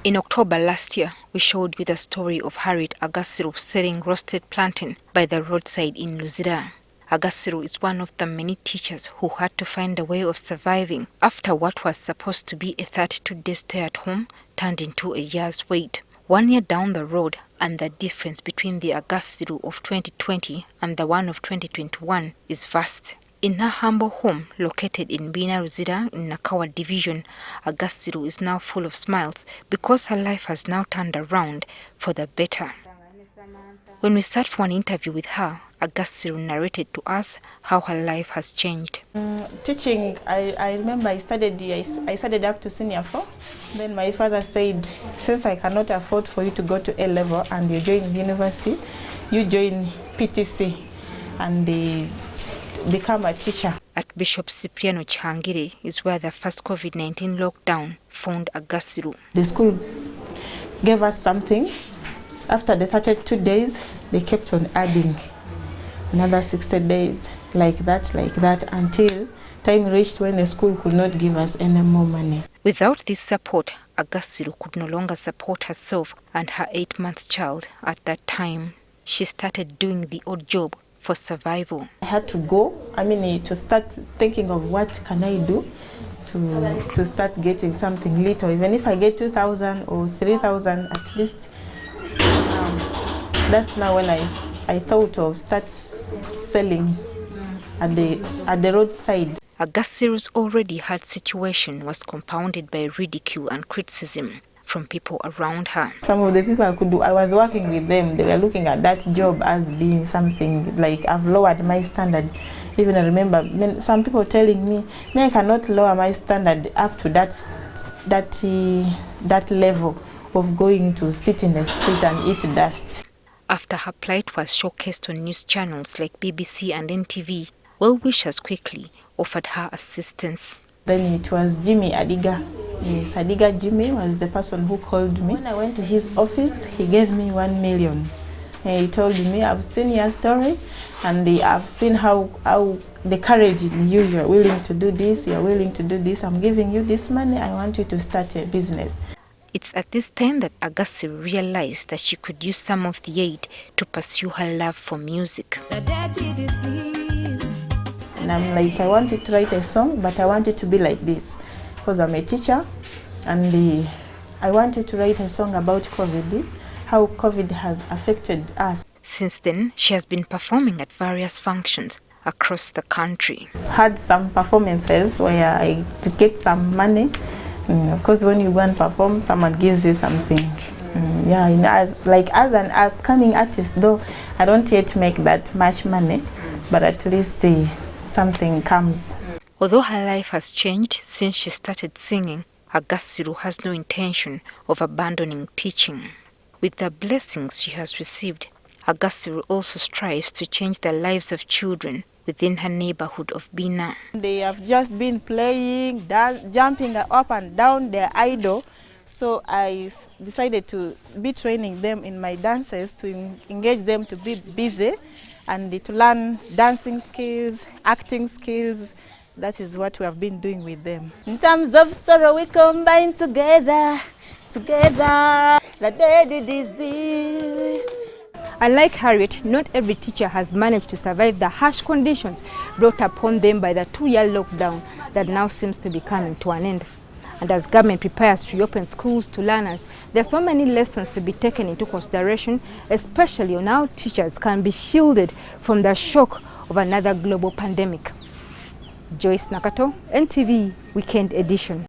In October last year, we showed you the story of Harriet Agasiru selling roasted plantain by the roadside in Luzira. Agasiru is one of the many teachers who had to find a way of surviving after what was supposed to be a 32-day stay at home turned into a year's wait. 1 year down the road, and the difference between the Agasiru of 2020 and the one of 2021 is vast. In her humble home located in Bina Ruzira in Nakawa division, Agasiru is now full of smiles because her life has now turned around for the better. When we sat for an interview with her, Agasiru narrated to us how her life has changed. Teaching, I remember I studied up to senior 4. Then my father said, since I cannot afford for you to go to A level and you join university, you join PTC and become a teacher. At Bishop Cipriano Changire is where the first COVID-19 lockdown found Agasiru. The school gave us something. After the 32 days, they kept on adding another 60 days, like that, until time reached when the school could not give us any more money. Without this support, Agasiru could no longer support herself and her 8-month child at that time. She started doing the odd job for survival. I had to go, to start thinking of what can I do to start getting something little. Even if I get 2,000 or 3,000 at least, that's now when I thought of start selling at the roadside. Agasiru's already hard situation was compounded by ridicule and criticism from people around her. Some of the people I was working with them, they were looking at that job as being something like I've lowered my standard. Even I remember some people telling me, I cannot lower my standard up to that level of going to sit in the street and eat dust. After her plight was showcased on news channels like BBC and NTV, well-wishers quickly offered her assistance. Then it was Jimmy Adiga. Yes, Adiga Jimmy was the person who called me. When I went to his office, he gave me 1 million. And he told me, I've seen your story and I've seen how the courage in you, you're willing to do this, you're willing to do this. I'm giving you this money, I want you to start a business. It's at this time that Agasiru realized that she could use some of the aid to pursue her love for music. And I'm like, I wanted to write a song, but I want it to be like this. Because I'm a teacher, and I wanted to write a song about COVID, how COVID has affected us. Since then, she has been performing at various functions across the country. Had some performances where I could get some money. Of course, when you go and perform, someone gives you something. As an upcoming artist, though, I don't yet make that much money, but at least something comes. Although her life has changed since she started singing, Agasiru has no intention of abandoning teaching. With the blessings she has received, Agasiru also strives to change the lives of children within her neighborhood of Bina. They have just been playing, jumping up and down, they're idle. So I decided to be training them in my dances, to engage them to be busy and to learn dancing skills, acting skills. That is what we have been doing with them. In terms of sorrow, we combine together, the deadly disease. Unlike Harriet, not every teacher has managed to survive the harsh conditions brought upon them by the 2-year lockdown that now seems to be coming to an end. And as government prepares to reopen schools to learners, there are so many lessons to be taken into consideration, especially on how teachers can be shielded from the shock of another global pandemic. Joyce Nakato, NTV Weekend Edition.